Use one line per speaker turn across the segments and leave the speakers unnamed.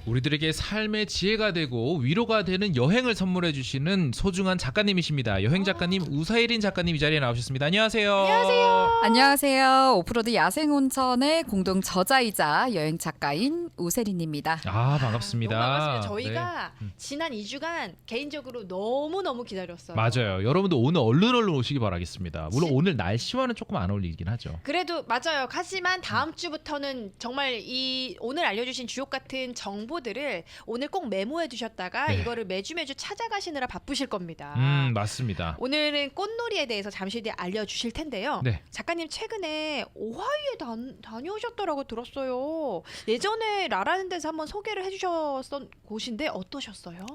우리들에게 삶의 지혜가 되고 위로가 되는 여행을 선물해 주시는 소중한 작가님이십니다. 여행 작가님 우사일인 작가님 이 자리에 나오셨습니다. 안녕하세요.
안녕하세요.
안녕하세요. 오프로드 야생온천의 공동 저자이자 여행 작가인 우세린입니다.
아, 반갑습니다.
너무 반갑습니다. 저희가
네.
지난 2주간 개인적으로 너무너무 기다렸어요.
맞아요. 여러분도 오늘 얼른 오시기 바라겠습니다. 물론 오늘 날씨와는 조금 안 어울리긴 하죠.
그래도 맞아요. 하지만 다음 주부터는 정말 이 오늘 알려주신 주옥 같은 정보들을 오늘 꼭 메모해 두셨다가
네.
이거를 매주 찾아가시느라 바쁘실 겁니다.
맞습니다.
오늘은 꽃놀이에 대해서 잠시 뒤에 알려주실 텐데요.
네.
작가님 최근에 오하이에 다녀오셨다라고 들었어요. 예전에 라라는 데서 한번 소개를 해주셨던 곳인데 어떠셨어요?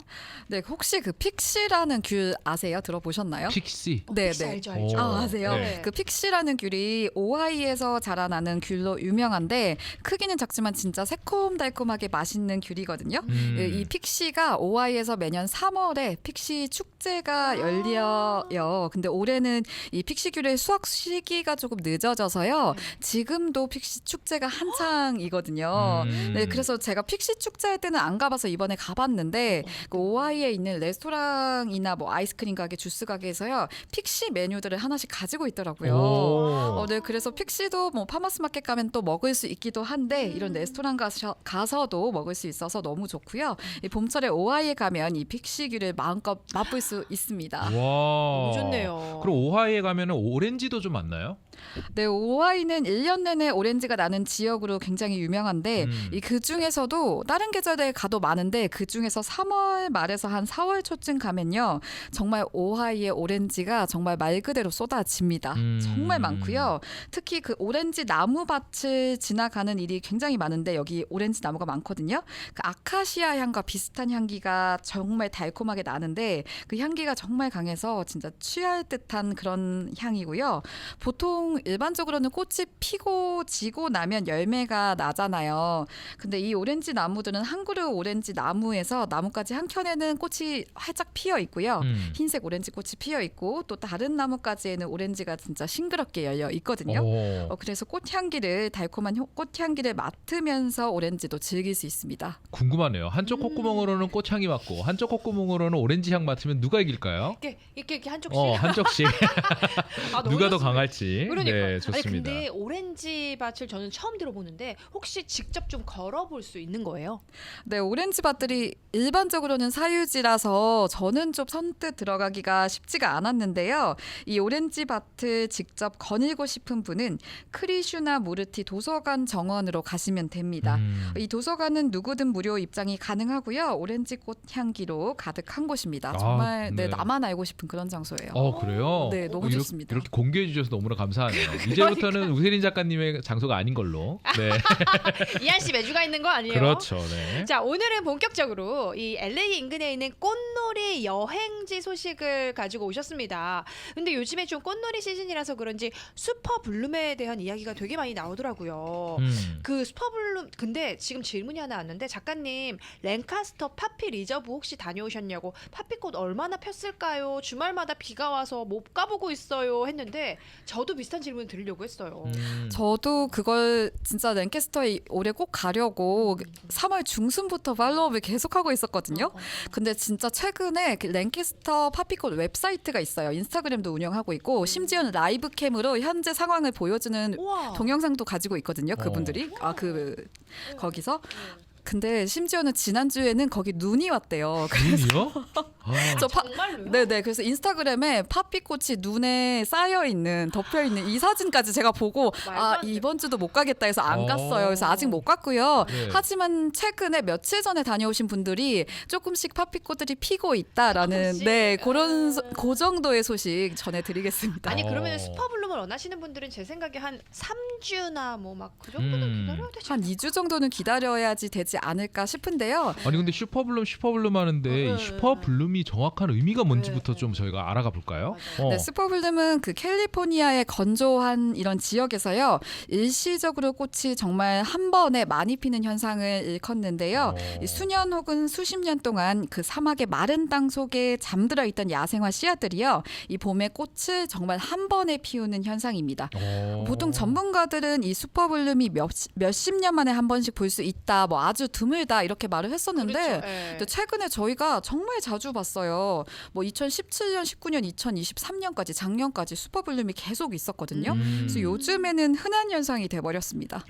네, 혹시 그 픽시라는 귤 아세요? 들어보셨나요?
픽시.
네,
픽시
네.
알죠.
오.
아, 아세요?
네.
그 픽시라는 귤이 오하이에서 자라나는 귤로 유명한데 크기는 작지만 진짜 새콤달콤하게 맛있는 귤이거든요. 이 픽시가 오하이에서 매년 3월에 픽시 축제가 열려요. 근데 올해는 이 픽시 귤의 수확 시기가 조금 늦어져서요. 지금도 픽시 축제가 한창이거든요. 네, 그래서 제가 픽시 축제 할 때는 안 가봐서 이번에 가봤는데 그 오하이에 있는 레스토랑이나 뭐 아이스크림 가게, 주스 가게에서요 픽시 메뉴들을 하나씩 가지고 있더라고요. 네, 그래서 픽시도 뭐 파마스 마켓 가면 또 먹을 수 있기도 한데 이런 레스토랑 가서도 먹을 수 있어서 너무 좋고요. 이 봄철에 오하이에 가면 이 픽시 귤을 마음껏 맛볼 수 있습니다.
와.
너무 좋네요.
그럼 오하이에 가면은 오렌지도 좀 많나요?
네, 오하이는 1년 내내 오렌지가 나는 지역으로 굉장히 유명한데 이 그 중에서도 다른 계절에 가도 많은데 그 중에서 3월 말에서 한 4월 초쯤 가면요. 정말 오하이의 오렌지가 정말 말 그대로 쏟아집니다. 정말 많고요. 특히 그 오렌지 나무밭을 지나가는 일이 굉장히 많은데 여기 오렌지 나무가 많거든요. 그 아카시아 향과 비슷한 향기가 정말 달콤하게 나는데 그 향기가 정말 강해서 진짜 취할 듯한 그런 향이고요. 보통 일반적으로는 꽃이 피고 지고 나면 열매가 나잖아요. 근데 이 오렌지 나무들은 한 그루 오렌지 나무에서 나뭇가지 한 켠에는 꽃이 활짝 피어 있고요. 흰색 오렌지 꽃이 피어 있고 또 다른 나뭇가지에는 오렌지가 진짜 싱그럽게 열려 있거든요. 그래서 꽃향기를 달콤한 꽃향기를 맡으면서 오렌지도 즐길 수 있습니다.
궁금하네요. 한쪽 콧구멍으로는 꽃향이 맡고 한쪽 콧구멍으로는 오렌지 향 맡으면 누가 이길까요?
이렇게 한쪽씩.
한쪽씩.
아,
누가 더
어렵습니다.
강할지.
그러니까.
네, 좋습니다.
아니 근데 오렌지 밭을 저는 처음 들어보는데 혹시 직접 좀 걸어볼 수 있는 거예요?
네, 오렌지 밭들이 일반적으로는 사유지라서 저는 좀 선뜻 들어가기가 쉽지가 않았는데요. 이 오렌지 밭을 직접 거닐고 싶은 분은 크리슈나 무르티 도서관 정원으로 가시면 됩니다. 이 도서관은 누구든 무료 입장이 가능하고요. 오렌지 꽃 향기로 가득한 곳입니다. 정말
네.
나만 알고 싶은 그런 장소예요.
그래요?
네, 너무
이렇게,
좋습니다.
이렇게 공개해 주셔서 너무나 감사하네요. 이제부터는 우세린 작가님의 장소가 아닌 걸로. 네.
이한 씨 매주가 있는 거 아니에요?
그렇죠. 네.
자, 오늘은 본격적으로 이 LA 인근에 있는 꽃놀이 여행지 소식을 가지고 오셨습니다. 근데 요즘에 좀 꽃놀이 시즌이라서 그런지 슈퍼 블룸에 대한 이야기가 되게 많이 나오더라고요. 그 슈퍼 블룸 근데 지금 질문이 하나 왔는데 작가님 랭카스터 파피 리저브 혹시 다녀오셨냐고 파피꽃 얼마나 폈을까요? 주말마다 비가 와서 못 가보고 있어요 했는데 저도 비슷한 질문을 드리려고 했어요.
저도 그걸 진짜 랭캐스터에 올해 꼭 가려고 3월 중순부터 팔로우업을 계속하고 있었거든요. 근데 진짜 최근에 그 랭캐스터 파피꽃 웹사이트가 있어요. 인스타그램도 운영하고 있고 심지어는 라이브 캠으로 현재 상황을 보여주는
우와.
동영상도 가지고 있거든요. 그분들이. 거기서. 근데 심지어는 지난주에는 거기 눈이 왔대요.
눈이요?
정말로요?
네네. 그래서 인스타그램에 파피꽃이 눈에 쌓여 있는 덮여 있는 이 사진까지 제가 보고
말도 안 돼.
이번 주도 못 가겠다 해서 안 갔어요. 그래서 아직 못 갔고요.
네.
하지만 최근에 며칠 전에 다녀오신 분들이 조금씩 파피꽃들이 피고 있다라는
조금씩?
그런 그 정도의 소식 전해드리겠습니다.
아니 그러면 슈퍼블룸을 원하시는 분들은 제 생각에 한 3주나 뭐 막 그 정도는 기다려야 되지
한 2주 정도는 기다려야지 되지 않을까 싶은데요.
아니 근데 슈퍼블룸 하는데 이 슈퍼블룸이 정확한 의미가 뭔지부터 좀 저희가 알아가 볼까요?
네, 슈퍼블룸은 그 캘리포니아의 건조한 이런 지역에서요. 일시적으로 꽃이 정말 한 번에 많이 피는 현상을 일컫는데요. 이 수년 혹은 수십 년 동안 그 사막의 마른 땅 속에 잠들어 있던 야생화 씨앗들이요. 이 봄에 꽃을 정말 한 번에 피우는 현상입니다. 보통 전문가들은 이 슈퍼블룸이 몇십 년 만에 한 번씩 볼 수 있다. 뭐 아주 드물다 이렇게 말을 했었는데
그렇죠. 예.
근데 최근에 저희가 정말 자주 봤어요. 뭐 2017년, 19년, 2023년까지 작년까지 슈퍼블룸이 계속 있었거든요. 그래서 요즘에는 흔한 현상이 돼버렸습니다.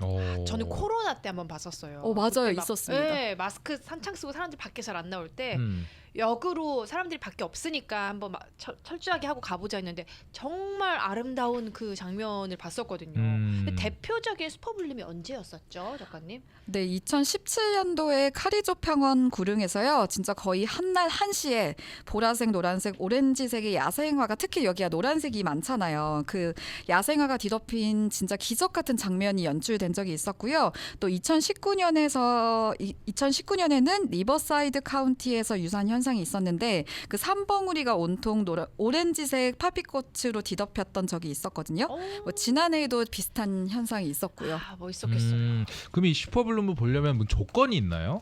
저는 코로나 때 한번 봤었어요.
맞아요.
그때 막,
있었습니다.
네, 마스크 한창 쓰고 사람들 밖에 잘 안 나올 때
음.
역으로 사람들이 밖에 없으니까 한번 철저하게 하고 가보자 했는데 정말 아름다운 그 장면을 봤었거든요. 근데 대표적인 슈퍼블룸이 언제였었죠, 작가님?
네, 2017년도에 카리조 평원 구릉에서요. 진짜 거의 한날 한시에 보라색, 노란색, 오렌지색의 야생화가 특히 여기가 노란색이 많잖아요. 그 야생화가 뒤덮인 진짜 기적 같은 장면이 연출된 적이 있었고요. 또 2019년에는 리버사이드 카운티에서 유사한 현상이 있었는데 그 산봉우리가 온통 오렌지색 파피꽃으로 뒤덮였던 적이 있었거든요. 뭐 지난해에도 비슷한 현상이 있었고요.
아, 멋있었겠어요.
그럼 이 슈퍼블룸을 보려면 뭐 조건이 있나요?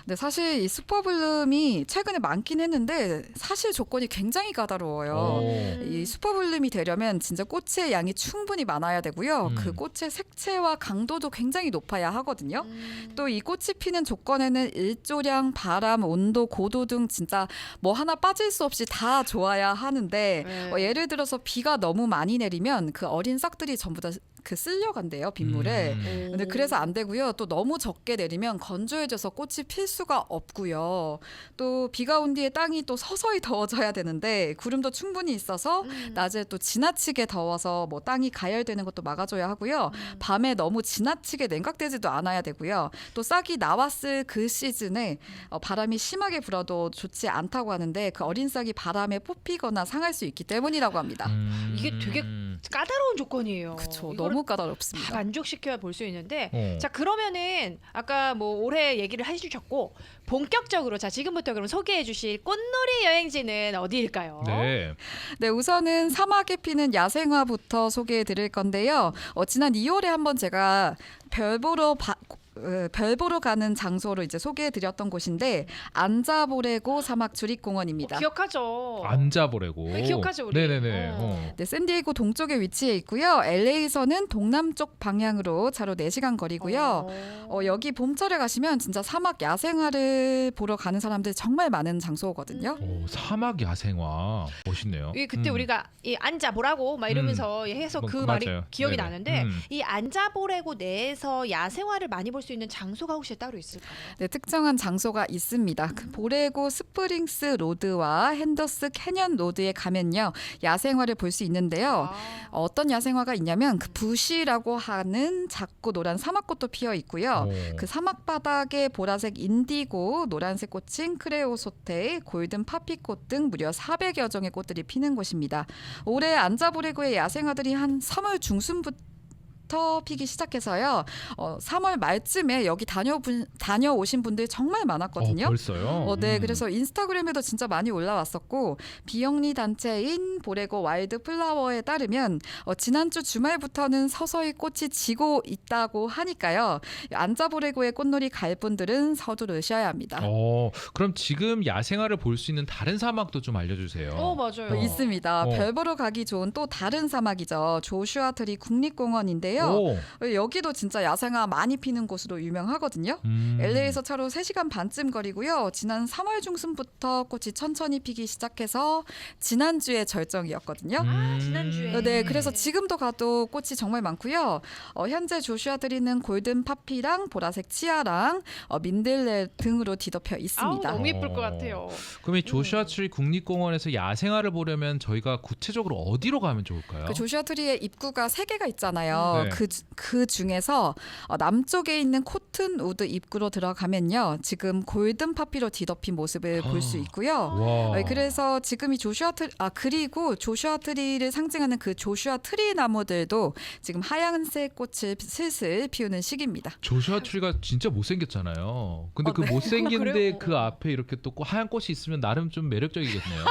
네, 사실 이 슈퍼블룸이 최근에 많긴 했는데 사실 조건이 굉장히 까다로워요. 이 슈퍼블룸이 되려면 진짜 꽃의 양이 충분히 많아야 되고요. 그 꽃의 색채와 강도도 굉장히 높아야 하거든요. 또 이 꽃이 피는 조건에는 일조량, 바람, 온도, 고도 등 진짜 뭐 하나 빠질 수 없이 다 좋아야 하는데
네.
예를 들어서 비가 너무 많이 내리면 그 어린 싹들이 전부 다 그 쓸려간대요, 빗물에. 근데 그래서 안 되고요. 또 너무 적게 내리면 건조해져서 꽃이 필 수가 없고요. 또 비가 온 뒤에 땅이 또 서서히 더워져야 되는데 구름도 충분히 있어서 낮에 또 지나치게 더워서 뭐 땅이 가열되는 것도 막아줘야 하고요. 밤에 너무 지나치게 냉각되지도 않아야 되고요. 또 싹이 나왔을 그 시즌에 바람이 심하게 불어도 좋지 않다고 하는데 그 어린 싹이 바람에 뽑히거나 상할 수 있기 때문이라고 합니다.
이게 되게 까다로운 조건이에요.
그렇죠.
이거를
너무
다
까다롭습니다.
만족시켜야 볼 수 있는데
어.
자 그러면은 아까 뭐 올해 얘기를 해주셨고 본격적으로 자 지금부터 그럼 소개해주실 꽃놀이 여행지는 어디일까요?
네.
네, 우선은 사막에 피는 야생화부터 소개해 드릴 건데요. 지난 2월에 한번 제가 별 보러 가는 장소로 이제 소개해드렸던 곳인데 안자보레고 사막 주립공원입니다.
기억하죠.
안자보레고.
네, 기억하죠, 우리.
네네네.
네, 샌디에이고 동쪽에 위치해 있고요. LA에서는 동남쪽 방향으로 차로 4시간 거리고요. 여기 봄철에 가시면 진짜 사막 야생화를 보러 가는 사람들이 정말 많은 장소거든요.
사막 야생화 멋있네요.
이 그때 우리가 이 안자보라고 막 이러면서 해서 그 말이
맞아요.
기억이
네네.
나는데 이 안자보레고 내에서 야생화를 많이 볼 수 있는 장소가 혹시 따로 있을까요?
네, 특정한 장소가 있습니다. 그 보레고 스프링스 로드와 핸더스 캐년 로드에 가면요. 야생화를 볼 수 있는데요. 어떤 야생화가 있냐면 그 부시라고 하는 작고 노란 사막꽃도 피어 있고요. 그 사막 바닥에 보라색 인디고, 노란색 꽃인 크레오소테, 골든 파피꽃 등 무려 400여 종의 꽃들이 피는 곳입니다. 올해 안자보레고의 야생화들이 한 3월 중순부터 피기 시작해서요. 3월 말쯤에 여기 다녀오신 분들이 정말 많았거든요.
벌써요?
네, 그래서 인스타그램에도 진짜 많이 올라왔었고 비영리 단체인 보레고 와일드 플라워에 따르면 지난주 주말부터는 서서히 꽃이 지고 있다고 하니까요. 안자보레고의 꽃놀이 갈 분들은 서두르셔야 합니다.
그럼 지금 야생화를 볼 수 있는 다른 사막도 좀 알려주세요.
맞아요.
있습니다. 별 보러 가기 좋은 또 다른 사막이죠. 조슈아 트리 국립공원인데요. 여기도 진짜 야생화 많이 피는 곳으로 유명하거든요. LA에서 차로 3시간 반쯤 거리고요. 지난 3월 중순부터 꽃이 천천히 피기 시작해서 지난주에 절정이었거든요.
지난주에.
네, 그래서 지금도 가도 꽃이 정말 많고요. 현재 조슈아 트리는 골든 파피랑 보라색 치아랑 민들레 등으로 뒤덮여 있습니다.
너무 예쁠 것 같아요.
그럼 이 조슈아 트리 국립공원에서 야생화를 보려면 저희가 구체적으로 어디로 가면 좋을까요?
그 조슈아 트리의 입구가 3개가 있잖아요.
네.
그 중에서 남쪽에 있는 코튼우드 입구로 들어가면요. 지금 골든 파피로 뒤덮인 모습을 볼 수 있고요.
와.
그래서 지금 이 그리고 조슈아 트리를 상징하는 그 조슈아 트리 나무들도 지금 하얀색 꽃을 슬슬 피우는 시기입니다.
조슈아 트리가 진짜 못생겼잖아요. 근데 그
네.
못생긴데
그래요?
그 앞에 이렇게 또 하얀 꽃이 있으면 나름 좀 매력적이겠네요.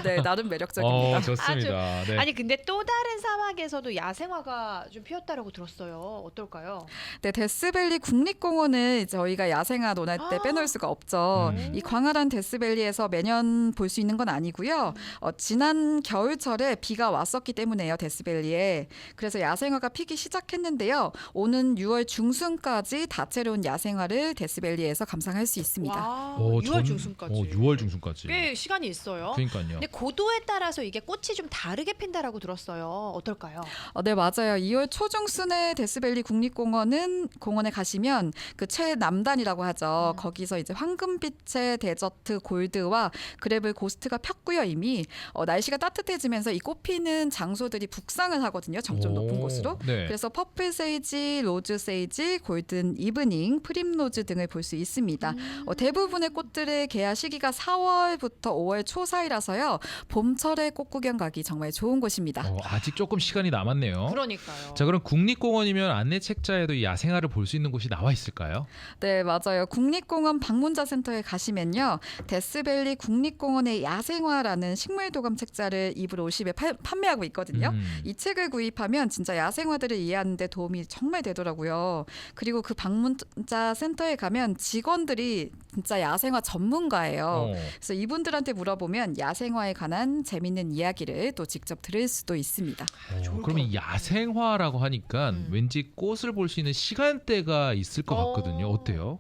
네, 나름 매력적입니다.
좋습니다. 네.
아니 근데 또 다른 사막에서도 야생화가 좀 피었다고 있다라고 들었어요. 어떨까요?
네, 데스밸리 국립공원을 저희가 야생화 논할 때 빼놓을 수가 없죠. 이 광활한 데스밸리에서 매년 볼 수 있는 건 아니고요. 지난 겨울철에 비가 왔었기 때문에요, 데스밸리에. 그래서 야생화가 피기 시작했는데요. 오는 6월 중순까지 다채로운 야생화를 데스밸리에서 감상할 수 있습니다.
와, 6월 중순까지.
6월 중순까지.
꽤 시간이 있어요.
그러니까요.
근데 고도에 따라서 이게 꽃이 좀 다르게 핀다라고 들었어요. 어떨까요?
네, 맞아요. 2월 초중순에 데스밸리 공원에 가시면 그 최남단이라고 하죠. 거기서 이제 황금빛의 데저트 골드와 그래블 고스트가 폈고요. 이미 날씨가 따뜻해지면서 이 꽃피는 장소들이 북상을 하거든요. 점점 높은 곳으로.
네.
그래서 퍼플 세이지, 로즈 세이지, 골든 이브닝, 프림로즈 등을 볼 수 있습니다. 대부분의 꽃들의 개화 시기가 4월부터 5월 초 사이라서요. 봄철에 꽃 구경 가기 정말 좋은 곳입니다.
아직 조금 시간이 남았네요.
그러니까요.
자, 그럼 국립공원이면 안내 책자에도 이 야생화를 볼 수 있는 곳이 나와 있을까요?
네, 맞아요. 국립공원 방문자 센터에 가시면요. 데스밸리 국립공원의 야생화라는 식물도감 책자를 2불 50에 판매하고 있거든요. 이 책을 구입하면 진짜 야생화들을 이해하는 데 도움이 정말 되더라고요. 그리고 그 방문자 센터에 가면 직원들이 진짜 야생화 전문가예요. 그래서 이분들한테 물어보면 야생화에 관한 재밌는 이야기를 또 직접 들을 수도 있습니다.
좋을
그러면
것
이 야생화라고 하니까 왠지 꽃을 볼 수 있는 시간대가 있을 것 같거든요. 어때요?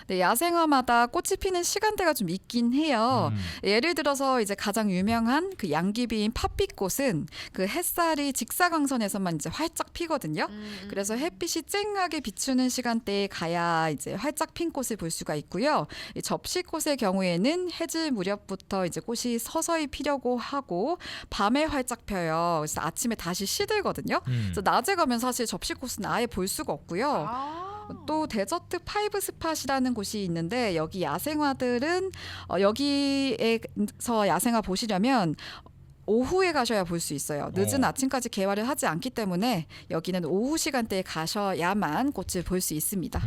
네, 야생화마다 꽃이 피는 시간대가 좀 있긴 해요. 예를 들어서 이제 가장 유명한 그 양귀비인 팥빛꽃은 그 햇살이 직사광선에서만 이제 활짝 피거든요. 그래서 햇빛이 쨍하게 비추는 시간대에 가야 이제 활짝 핀 꽃을 볼 수가 있고요. 이 접시꽃의 경우에는 해질 무렵부터 이제 꽃이 서서히 피려고 하고 밤에 활짝 펴요. 그래서 아침에 다시 시들거든요. 그래서 낮에 가면 사실 접시꽃은 아예 볼 수가 없고요. 또 데저트 파이브 스팟이라는 곳이 있는데 여기 야생화들은 여기에서 야생화 보시려면 오후에 가셔야 볼 수 있어요. 늦은 아침까지 개화를 하지 않기 때문에 여기는 오후 시간대에 가셔야만 꽃을 볼 수 있습니다.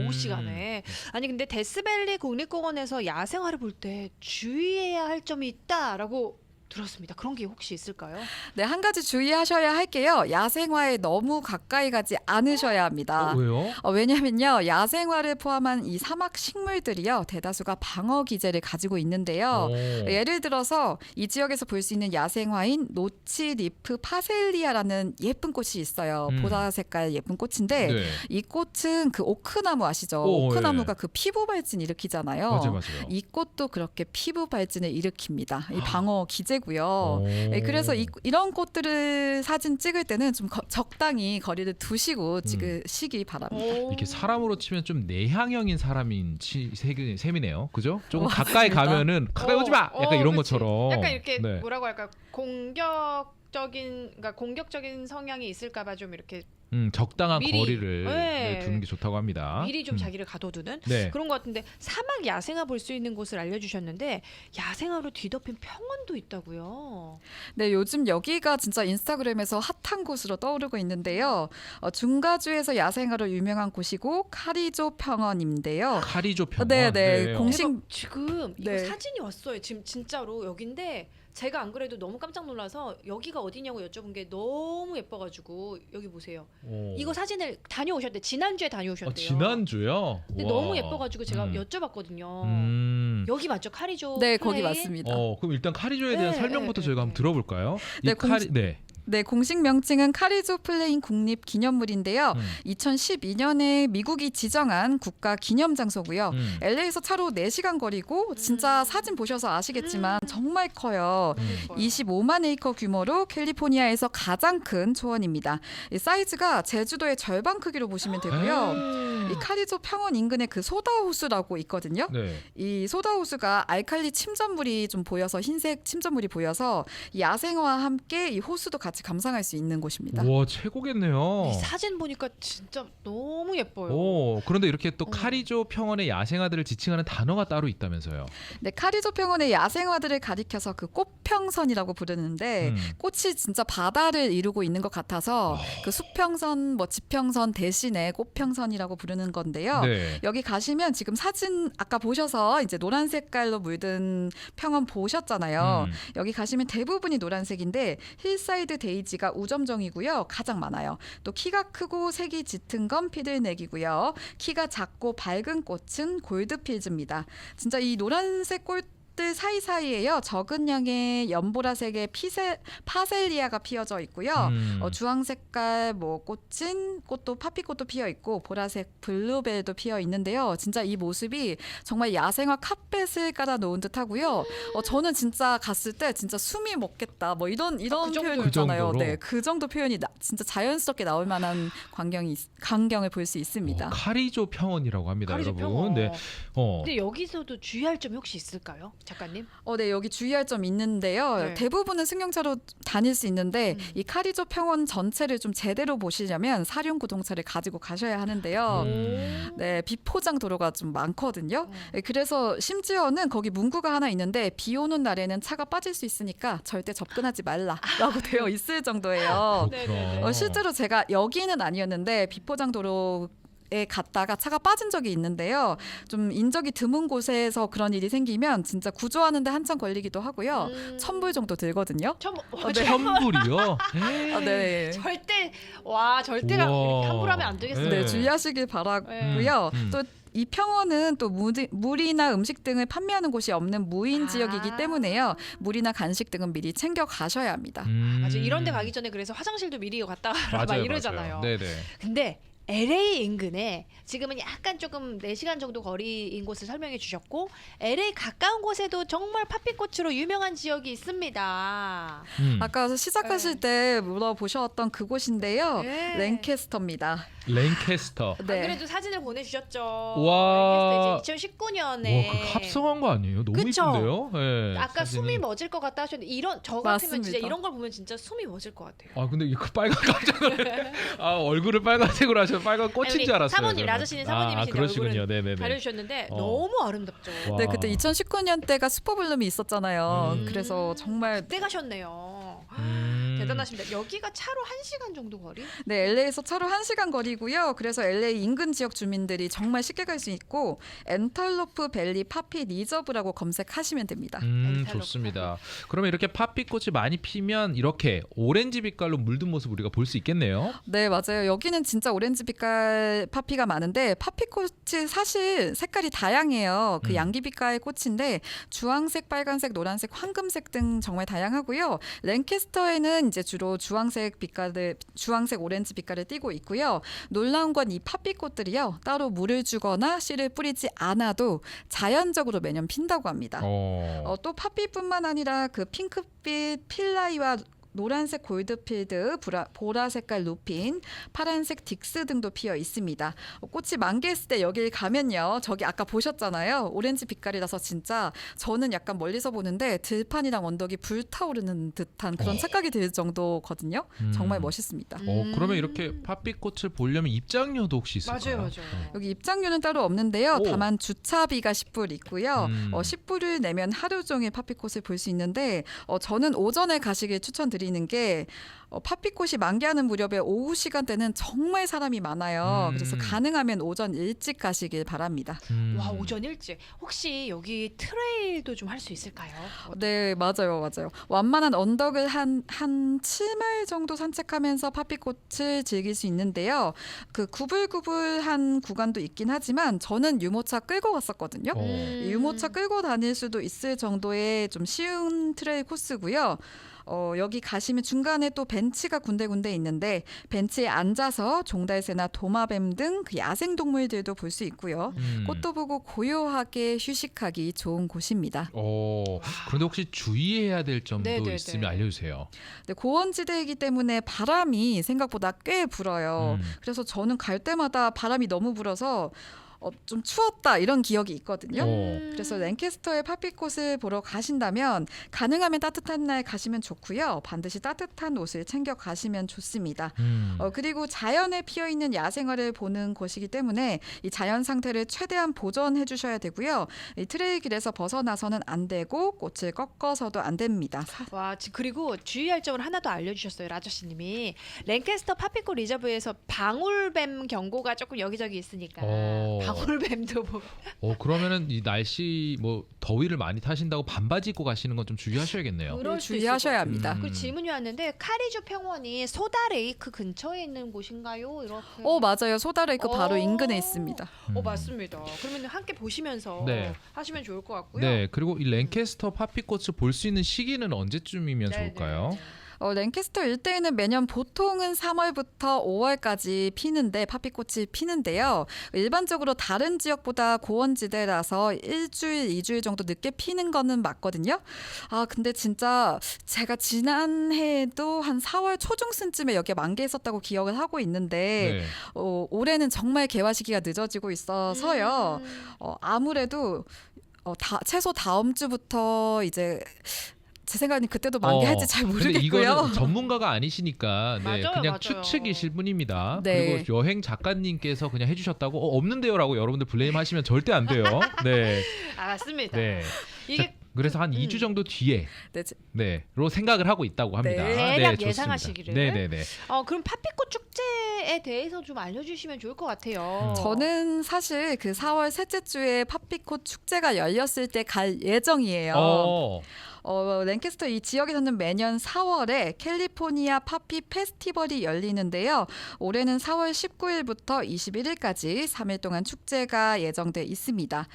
오후 시간에. 아니 근데 데스밸리 국립공원에서 야생화를 볼 때 주의해야 할 점이 있다라고 들었습니다. 그런 게 혹시 있을까요?
네, 한 가지 주의하셔야 할게요. 야생화에 너무 가까이 가지 않으셔야 합니다.
왜요?
왜냐면요, 야생화를 포함한 이 사막 식물들이요, 대다수가 방어 기제를 가지고 있는데요. 예를 들어서 이 지역에서 볼 수 있는 야생화인 노치리프 파셀리아라는 예쁜 꽃이 있어요. 보라 색깔 예쁜 꽃인데
네.
이 꽃은 그 오크나무 아시죠? 오크나무가 그 피부 발진 일으키잖아요.
맞아요.
이 꽃도 그렇게 피부 발진을 일으킵니다. 이 방어 기제고요. 네, 그래서 이런 꽃들을 사진 찍을 때는 좀 적당히 거리를 두시고 찍으시기 바랍니다.
이렇게 사람으로 치면 좀 내향형인 사람인 셈이네요. 그죠? 조금 가까이
맞습니다.
가면은 가까이 오지 마. 약간 이런
그치.
것처럼.
약간 이렇게
네.
뭐라고 할까 공격적인 성향이 있을까봐 좀 이렇게
적당한
미리,
거리를
네.
두는 게 좋다고 합니다.
미리 좀 자기를 가둬두는
네.
그런 것 같은데 사막 야생화 볼 수 있는 곳을 알려주셨는데 야생화로 뒤덮인 평원도 있다고요.
네, 요즘 여기가 진짜 인스타그램에서 핫한 곳으로 떠오르고 있는데요. 중가주에서 야생화로 유명한 곳이고 카리조 평원인데요.
카리조 평원.
네. 공식
대박, 지금 이거
네.
사진이 왔어요. 지금 진짜로 여긴데 제가 안 그래도 너무 깜짝 놀라서 여기가 어디냐고 여쭤본 게 너무 예뻐가지고 여기 보세요. 이거 사진을 다녀오셨대. 지난주에 다녀오셨대요.
지난주요?
근데
우와.
너무 예뻐가지고 제가 여쭤봤거든요. 여기 맞죠? 카리조
네,
플레이?
거기 맞습니다.
그럼 일단 카리조에 대한
네,
설명부터
네,
저희가
네.
한번 들어볼까요?
네,
네.
네, 공식 명칭은 카리조 플레인 국립 기념물인데요. 2012년에 미국이 지정한 국가 기념 장소고요. LA에서 차로 4시간 거리고 진짜 사진 보셔서 아시겠지만 정말 커요. 25만 에이커 규모로 캘리포니아에서 가장 큰 초원입니다. 이 사이즈가 제주도의 절반 크기로 보시면 되고요. 이 카리조 평원 인근에 그 소다호수라고 있거든요.
네.
이 소다호수가 알칼리 침전물이 좀 보여서 흰색 침전물이 보여서 이 야생화와 함께 이 호수도 같이 감상할 수 있는 곳입니다.
와, 최고겠네요.
이 사진 보니까 진짜 너무 예뻐요.
그런데 이렇게 또 카리조 평원의 야생화들을 지칭하는 단어가 따로 있다면서요.
네, 카리조 평원의 야생화들을 가리켜서 그 꽃평선이라고 부르는데
음.
꽃이 진짜 바다를 이루고 있는 것 같아서 그 수평선, 뭐 지평선 대신에 꽃평선이라고 부르는 건데요.
네.
여기 가시면 지금 사진 아까 보셔서 이제 노란 색깔로 물든 평원 보셨잖아요. 여기 가시면 대부분이 노란색인데 힐사이드 데이지가 우점종이고요. 가장 많아요. 또 키가 크고 색이 짙은 건 피들넥이고요. 키가 작고 밝은 꽃은 골드필즈입니다. 진짜 이 노란색 꽃들 사이사이에요. 적은 양의 연보라색의 파셀리아가 피어져 있고요. 주황 색깔 뭐 꽃도 파피꽃도 피어 있고 보라색 블루벨도 피어 있는데요. 진짜 이 모습이 정말 야생화 카펫을 깔아 놓은 듯하고요. 저는 진짜 갔을 때 진짜 숨이 먹겠다. 뭐 이런
그
표현이
정도로?
있잖아요.
그 정도로?
네, 그 정도 표현이 진짜 자연스럽게 나올 만한 광경을 볼 수 있습니다.
카리조 평원이라고 합니다,
가리조
여러분.
평원.
네.
근데 여기서도 주의할 점이 혹시 있을까요, 작가님?
네, 여기 주의할 점 있는데요.
네.
대부분은 승용차로 다닐 수 있는데
음.
이 카리조 평원 전체를 좀 제대로 보시려면 사륜구동차를 가지고 가셔야 하는데요. 네, 비포장 도로가 좀 많거든요. 네, 그래서 심지어는 거기 문구가 하나 있는데 비 오는 날에는 차가 빠질 수 있으니까 절대 접근하지 말라라고 되어 있을 정도예요.
네네네.
실제로 제가 여기는 아니었는데 비포장 도로에 갔다가 차가 빠진 적이 있는데요. 좀 인적이 드문 곳에서 그런 일이 생기면 진짜 구조하는데 한참 걸리기도 하고요. 1,000불 정도 들거든요.
네.
천불이요?
네.
절대가
우와.
이렇게 함부로 하면 안 되겠어요.
네,
네.
주의하시길 바라고요. 또 이 평원은 또 물이나 음식 등을 판매하는 곳이 없는 무인 지역이기 때문에요. 물이나 간식 등은 미리 챙겨 가셔야 합니다.
맞아. 이런 데 가기 전에 그래서 화장실도 미리 갔다 와라 막
맞아요,
이러잖아요.
맞아요. 네네.
근데 LA 인근에 지금은 약간 조금 4시간 정도 거리인 곳을 설명해 주셨고 LA 가까운 곳에도 정말 파피꽃으로 유명한 지역이 있습니다.
아까 시작하실 때 물어보셨던 그곳인데요.
네.
랭캐스터입니다.
랭캐스터.
네.
안 그래도 사진을 보내주셨죠.
와.
이제 2019년에
와, 그 합성한 거 아니에요? 너무
그쵸?
이쁜데요? 네,
아까
사진이.
숨이 멎을 것 같다 하셨는데 저 같으면 진짜
맞습니다.
이런 걸 보면 진짜 숨이 멎을 것 같아요.
아 근데 이거 빨간 깜짝 놀랐네. 아 얼굴을 빨간색으로 하셔 빨간 꽃인
아니,
줄 알았어요.
사모님,
저는.
라자씨는 사모님이신데
그러시군요.
얼굴은
네네네.
가려주셨는데
어.
너무 아름답죠.
와.
네, 그때 2019년 때가 슈퍼블룸이 있었잖아요.
음.
그래서 정말
그때 가셨네요. 대단하십니다. 여기가 차로 1시간 정도 거리?
네, LA에서 차로 1시간 거리고요. 그래서 LA 인근 지역 주민들이 정말 쉽게 갈 수 있고 엔털로프 밸리 파피 리저브라고 검색하시면 됩니다.
엔탈로프.
좋습니다. 그러면 이렇게 파피꽃이 많이 피면 이렇게 오렌지 빛깔로 물든 모습 우리가 볼 수 있겠네요.
네, 맞아요. 여기는 진짜 오렌지 빛깔 파피가 많은데 파피꽃이 사실 색깔이 다양해요. 그 양귀빛깔 꽃인데 주황색, 빨간색, 노란색, 황금색 등 정말 다양하고요. 랭캐스터에는 이제 주로 주황색, 오렌지 빛깔을 띠고 있고요. 놀라운 건 이 파피꽃들이요. 따로 물을 주거나 씨를 뿌리지 않아도 자연적으로 매년 핀다고 합니다. 또 파피뿐만 아니라 그 핑크빛 필라이와 노란색 골드필드, 보라 색깔 루핀, 파란색 딕스 등도 피어 있습니다. 꽃이 만개했을 때 여길 가면요. 저기 아까 보셨잖아요. 오렌지 빛깔이라서 진짜 저는 약간 멀리서 보는데 들판이랑 언덕이 불타오르는 듯한 그런 착각이 들 정도거든요. 정말 멋있습니다.
그러면 이렇게 파피꽃을 보려면 입장료도 혹시 있을까요?
맞아요.
여기 입장료는 따로 없는데요.
오.
다만 주차비가 10불 있고요. 10불을 내면 하루 종일 파피꽃을 볼 수 있는데 저는 오전에 가시길 추천드리는 게 파피꽃이 만개하는 무렵에 오후 시간대는 정말 사람이 많아요. 그래서 가능하면 오전 일찍 가시길 바랍니다.
와, 오전 일찍. 혹시 여기 트레일도 좀 할 수 있을까요?
네, 맞아요. 완만한 언덕을 한 7마일 정도 산책하면서 파피꽃을 즐길 수 있는데요. 그 구불구불한 구간도 있긴 하지만 저는 유모차 끌고 갔었거든요. 이 유모차 끌고 다닐 수도 있을 정도의 좀 쉬운 트레일 코스고요. 여기 가시면 중간에 또 벤치가 군데군데 있는데 벤치에 앉아서 종달새나 도마뱀 등 그 야생 동물들도 볼 수 있고요. 꽃도 보고 고요하게 휴식하기 좋은 곳입니다.
그런데 혹시 주의해야 될 점도
네네네.
있으면 알려주세요.
네, 고원지대이기 때문에 바람이 생각보다 꽤 불어요. 그래서 저는 갈 때마다 바람이 너무 불어서 좀 추웠다 이런 기억이 있거든요. 그래서
네.
랭캐스터의 팥빛꽃을 보러 가신다면 가능하면 따뜻한 날 가시면 좋고요. 반드시 따뜻한 옷을 챙겨 가시면 좋습니다. 그리고 자연에 피어 있는 야생화를 보는 곳이기 때문에 이 자연 상태를 최대한 보존해 주셔야 되고요. 이 트레일 길에서 벗어나서는 안 되고 꽃을 꺾어서도 안 됩니다.
와, 그리고 주의할 점을 하나 더 알려주셨어요, 라저씨님이. 랭캐스터 팥빛꽃 리저브에서 방울뱀 경고가 조금 여기저기 있으니까 방울뱀도 뭐.
그러면은 이 날씨 뭐 더위를 많이 타신다고 반바지 입고 가시는 건 좀 주의하셔야겠네요.
그럴 수도
주의하셔야
있을 것 같아요.
합니다.
그리고 질문이 왔는데 카리주 평원이 소다 레이크 근처에 있는 곳인가요? 이렇게.
맞아요. 소다레이크 바로
오.
인근에 있습니다.
맞습니다. 그러면 함께 보시면서
네.
하시면 좋을 것 같고요.
네, 그리고 이 랭캐스터 팥빛꽃을 볼 수 있는 시기는 언제쯤이면
네,
좋을까요?
네.
랭캐스터 일대에는 매년 보통은 3월부터 5월까지 피는데 팥빛꽃이 피는데요. 일반적으로 다른 지역보다 고원지대라서 일주일, 2주일 정도 늦게 피는 거는 맞거든요. 근데 진짜 제가 지난해에도 한 4월 초중순쯤에 여기에 만개했었다고 기억을 하고 있는데
네.
올해는 정말 개화 시기가 늦어지고 있어서요. 아무래도 최소 다음 주부터 이제 제 생각에는 그때도 만개할지 잘
근데
모르겠고요.
이거는 전문가가 아니시니까 네,
맞아요,
그냥
맞아요.
추측이실 뿐입니다.
네.
그리고 여행 작가님께서 그냥 해주셨다고 없는데요라고 여러분들 블레임하시면 절대 안 돼요. 네,
맞습니다.
네.
이게
그래서 한 2주 정도 뒤에 로 생각을 하고 있다고 합니다.
네.
대략
좋습니다.
예상하시기를.
네네네.
그럼 팥빛꽃 축제에 대해서 좀 알려주시면 좋을 것 같아요.
저는 사실 그 4월 셋째 주에 팥빛꽃 축제가 열렸을 때 갈 예정이에요. 랭캐스터 이 지역에서는 매년 4월에 캘리포니아 파피 페스티벌이 열리는데요. 올해는 4월 19일부터 21일까지 3일 동안 축제가 예정돼 있습니다.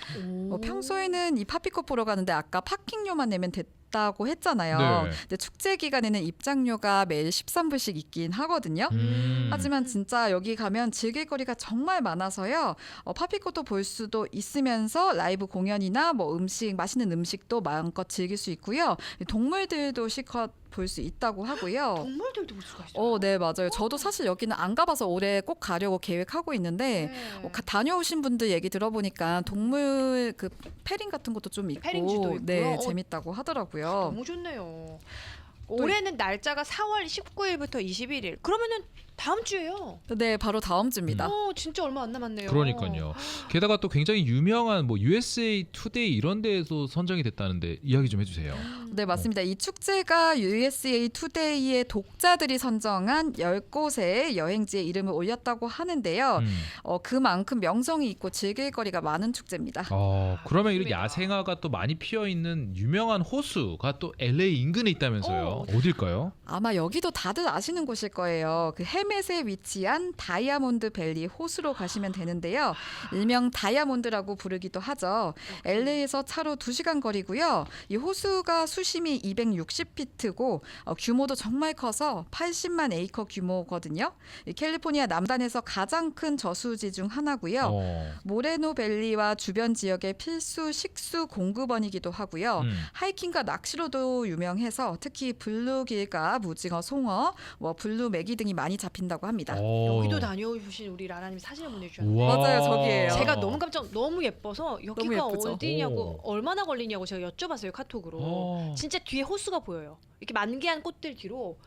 평소에는 이 파피꽃 보러 가는데 아까 파킹료만 내면 됐다고 했잖아요.
네.
근데 축제 기간에는 입장료가 매일 13불씩 있긴 하거든요. 하지만 진짜 여기 가면 즐길 거리가 정말 많아서요. 팝피꽃도 볼 수도 있으면서 라이브 공연이나 뭐 맛있는 음식도 마음껏 즐길 수 있고요. 동물들도 실컷 볼 수 있다고 하고요.
동물들도 볼 수가 있어요.
네, 맞아요. 저도 사실 여기는 안 가봐서 올해 꼭 가려고 계획하고 있는데
네.
다녀오신 분들 얘기 들어보니까 동물 그 페링 같은 것도 좀 있고,
페링지도 있고요.
네, 재밌다고 하더라고요.
너무 좋네요. 올해는 날짜가 4월 19일부터 21일. 그러면은 다음 주예요.
네, 바로 다음 주입니다.
진짜 얼마 안 남았네요.
그러니까요. 게다가 또 굉장히 유명한 뭐 USA 투데이 이런 데에서 선정이 됐다는데 이야기 좀 해주세요.
네, 맞습니다. 이 축제가 USA 투데이의 독자들이 선정한 10곳의 여행지의 이름을 올렸다고 하는데요. 그만큼 명성이 있고 즐길 거리가 많은 축제입니다.
그러면 이런
맞습니다.
야생화가 또 많이 피어 있는 유명한 호수가 또 LA 인근에 있다면서요. 어딜까요?
아마 여기도 다들 아시는 곳일 거예요. 그 헤멧에 위치한 다이아몬드 밸리 호수로 가시면 되는데요. 일명 다이아몬드라고 부르기도 하죠. LA에서 차로 2시간 거리고요. 이 호수가 수심이 260피트고 규모도 정말 커서 80만 에이커 규모거든요. 이 캘리포니아 남단에서 가장 큰 저수지 중 하나고요. 모레노 밸리와 주변 지역의 필수 식수 공급원이기도 하고요. 하이킹과 낚시로도 유명해서 특히 블루길과 무징어, 송어, 블루 메기 등이 많이 잡힌다고 합니다.
여기도 다녀오신 우리 라라님 사진을 보내주셨는데
우와.
맞아요, 저기예요.
제가 너무 예뻐서 여기가
너무 예쁘죠?
어디냐고 얼마나 걸리냐고 제가 여쭤봤어요, 카톡으로. 진짜 뒤에 호수가 보여요. 이렇게 만개한 꽃들 뒤로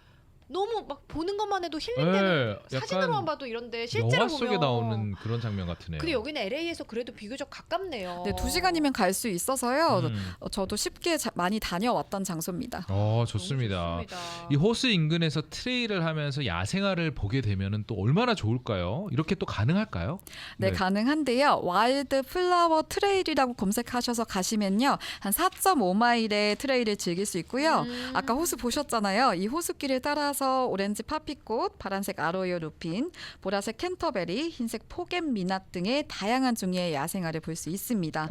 너무 막 보는 것만 해도 힐링되는.
네,
사진으로만
약간
봐도 이런데 실제로
영화 속에
보면
나오는 그런 장면 같으네요.
근데 여기는 LA에서 그래도 비교적 가깝네요.
네, 2시간이면 갈 수 있어서요.
음.
저도 쉽게 많이 다녀왔던 장소입니다.
좋습니다.
너무 좋습니다.
이 호수 인근에서 트레일을 하면서 야생화를 보게 되면은 또 얼마나 좋을까요? 이렇게 또 가능할까요?
네, 가능한데요. 와일드 플라워 트레일이라고 검색하셔서 가시면요. 한 4.5마일의 트레일을 즐길 수 있고요. 아까 호수 보셨잖아요. 이 호수길을 따라서 오렌지 파피꽃, 파란색 아로요 루핀, 보라색 캔터베리, 흰색 포겐 미낫 등의 다양한 종류의 야생화를 볼 수 있습니다.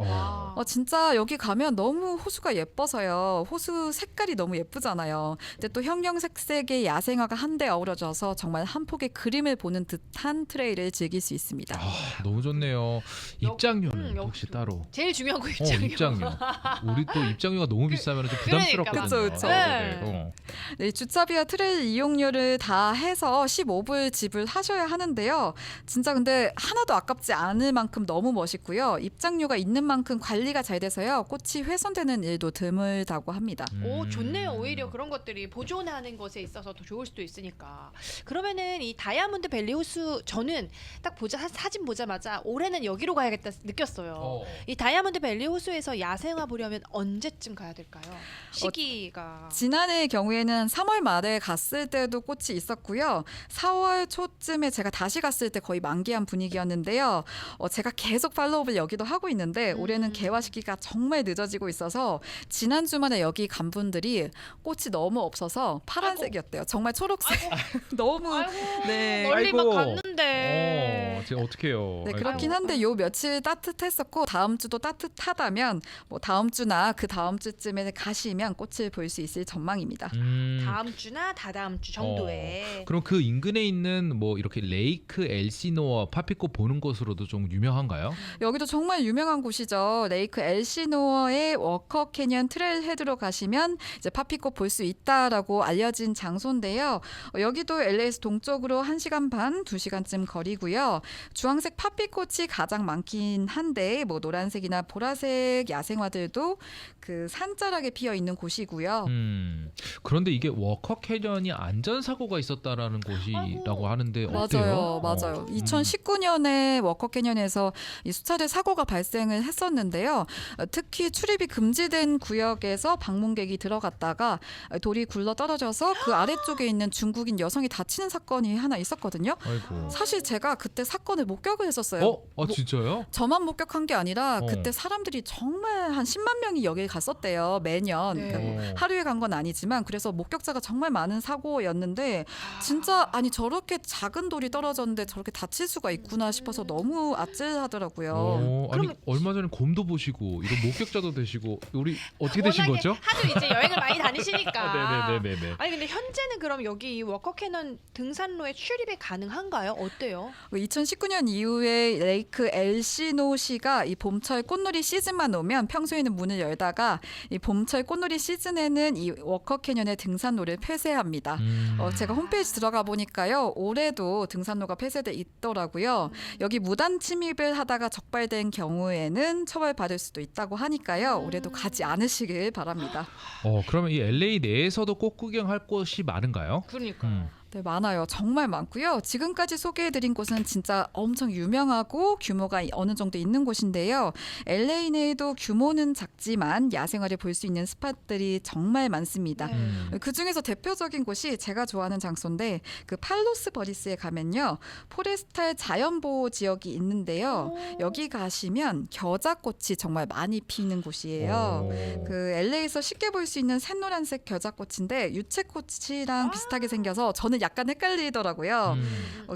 진짜 여기 가면 너무 호수가 예뻐서요. 호수 색깔이 너무 예쁘잖아요. 근데 또 형형색색의 야생화가 한데 어우러져서 정말 한 폭의 그림을 보는 듯한 트레일을 즐길 수 있습니다.
너무 좋네요. 입장료는
역시.
혹시 따로?
제일 중요한 거 입장료.
입장료. 우리 또 입장료가 너무 비싸면 좀 부담스럽거든요.
그쵸, 그쵸.
네.
네, 주차비와 트레일 이용료를 다 해서 15불 지불하셔야 하는데요. 진짜 근데 하나도 아깝지 않을 만큼 너무 멋있고요. 입장료가 있는 만큼 관리가 잘 돼서요. 꽃이 훼손되는 일도 드물다고 합니다.
오, 좋네요. 오히려 그런 것들이 보존하는 것에 있어서 더 좋을 수도 있으니까. 그러면은 이 다이아몬드 밸리 호수 저는 딱 사진 보자마자 올해는 여기로 가야겠다 느꼈어요. 이 다이아몬드 밸리 호수에서 야생화 보려면 언제쯤 가야 될까요? 시기가
지난해의 경우에는 3월 말에 갔을 때도 꽃이 있었고요. 4월 초쯤에 제가 다시 갔을 때 거의 만개한 분위기였는데요. 제가 계속 팔로우를 여기도 하고 있는데 올해는 개화 시기가 정말 늦어지고 있어서 지난 주말에 여기 간 분들이 꽃이 너무 없어서 파란색이었대요. 정말 초록색. 너무
아이고,
네.
멀리 막
아이고.
갔는데.
제가 어떡해요.
네,
아이고.
그렇긴 한데 요 며칠 따뜻했었고 다음 주도 따뜻하다면 뭐 다음 주나 그 다음 주쯤에 가시면 꽃을 볼 수 있을 전망입니다.
다음 주나 다다음 주 정도에.
그럼 그 인근에 있는 뭐 이렇게 레이크 엘시노어 파피꽃 보는 곳으로도 좀 유명한가요?
여기도 정말 유명한 곳이죠. 레이크 엘시노어의 워커 캐년 트레일 헤드로 가시면 이제 파피꽃 볼 수 있다라고 알려진 장소인데요. 여기도 LA에서 동쪽으로 1시간 반, 2시간쯤 거리고요. 주황색 파피꽃이 가장 많긴 한데 뭐 노란색이나 보라색 야생화들도 그 산자락에 피어 있는 곳이고요.
그런데 이게 워커 캐년이 안전사고가 있었다라는 곳이라고 하는데
맞아요,
어때요?
맞아요. 2019년에 워커 캐년에서 이 수차례 사고가 발생을 했었는데요. 특히 출입이 금지된 구역에서 방문객이 들어갔다가 돌이 굴러 떨어져서 그 아래쪽에 있는 중국인 여성이 다치는 사건이 하나 있었거든요.
아이고.
사실 제가 그때 사건을 목격을 했었어요.
진짜요?
저만 목격한 게 아니라
어.
그때 사람들이 정말 한 10만 명이 여길 갔었대요. 매년.
네.
그러니까 뭐 하루에 간 건 아니지만 그래서 목격자가 정말 많은 사고였는데 진짜 아니 저렇게 작은 돌이 떨어졌는데 저렇게 다칠 수가 있구나 싶어서 너무 아찔하더라고요.
아니
그러면-
얼마 전에 곰도 보시고 이런 목격자도 되시고 우리 어떻게 되신
워낙에
거죠?
하도 이제 여행을 많이 다니시니까.
네네네네.
아니 근데 현재는 그럼 여기 이 워커 캐넌 등산로에 출입이 가능한가요? 어때요?
2019년 이후에 레이크 엘시노시가 이 봄철 꽃놀이 시즌만 오면 평소에는 문을 열다가 이 봄철 꽃놀이 시즌에는 이 워커 캐년의 등산로를 폐쇄합니다. 제가 홈페이지 들어가 보니까요. 올해도 등산로가 폐쇄돼 있더라고요. 여기 무단 침입을 하다가 적발된 경우에는 처벌받을 수도 있다고 하니까요. 올해도 가지 않으시길 바랍니다.
그러면 이 LA 내에서도 꽃 구경할 곳이 많은가요?
그러니까요.
네, 많아요. 정말 많고요. 지금까지 소개해드린 곳은 진짜 엄청 유명하고 규모가 어느 정도 있는 곳인데요. LA 내에도 규모는 작지만 야생화를 볼 수 있는 스팟들이 정말 많습니다.
네.
그 중에서 대표적인 곳이 제가 좋아하는 장소인데 그 팔로스 버리스에 가면요. 포레스탈 자연보호 지역이 있는데요. 여기 가시면 겨자꽃이 정말 많이 피는 곳이에요. 그 LA에서 쉽게 볼 수 있는 샛노란색 겨자꽃인데 유채꽃이랑 비슷하게 생겨서 저는 약간 헷갈리더라고요.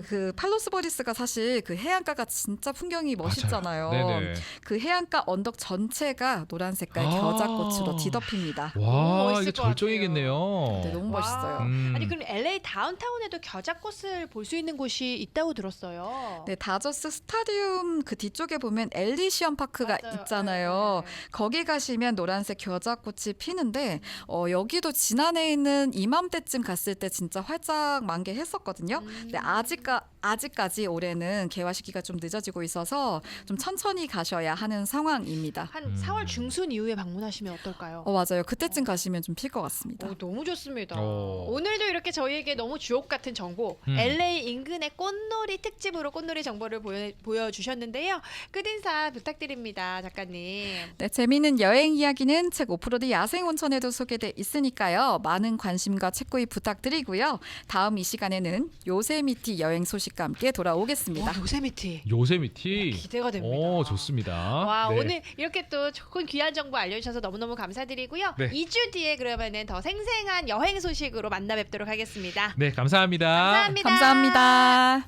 그 팔로스 버리스가 사실 그 해안가가 진짜 풍경이 멋있잖아요.
네네.
그 해안가 언덕 전체가 노란 색깔 겨자꽃으로 뒤덮입니다.
와,
멋있을
이거
것
절정이겠네요.
네, 너무
와.
멋있어요.
아니 그럼 LA 다운타운에도 겨자꽃을 볼 수 있는 곳이 있다고 들었어요.
네, 다저스 스타디움 그 뒤쪽에 보면 엘리시언 파크가
맞아요.
있잖아요.
네, 네.
거기 가시면 노란색 겨자꽃이 피는데 여기도 지난해에는 이맘때쯤 갔을 때 진짜 활짝 만개했었거든요. 근데 아직까지 올해는 개화 시기가 좀 늦어지고 있어서 좀 천천히 가셔야 하는 상황입니다.
한 4월 중순 이후에 방문하시면 어떨까요?
맞아요. 그때쯤 가시면 좀 필 것 같습니다.
너무 좋습니다.
오.
오늘도 이렇게 저희에게 너무 주옥 같은 정보, LA 인근의 꽃놀이 특집으로 꽃놀이 정보를 보여주셨는데요. 끝인사 부탁드립니다, 작가님.
네, 재미있는 여행 이야기는 책 오프로드 야생 온천에도 소개돼 있으니까요. 많은 관심과 책구입 부탁드리고요. 다음 이 시간에는 요세미티 여행 소식과 함께 돌아오겠습니다.
요세미티.
요세미티.
기대가 됩니다.
좋습니다.
와,
네.
오늘 이렇게 또 좋은 귀한 정보 알려주셔서 너무너무 감사드리고요.
네.
2주 뒤에 그러면은 더 생생한 여행 소식으로 만나 뵙도록 하겠습니다.
네, 감사합니다.
감사합니다.
감사합니다.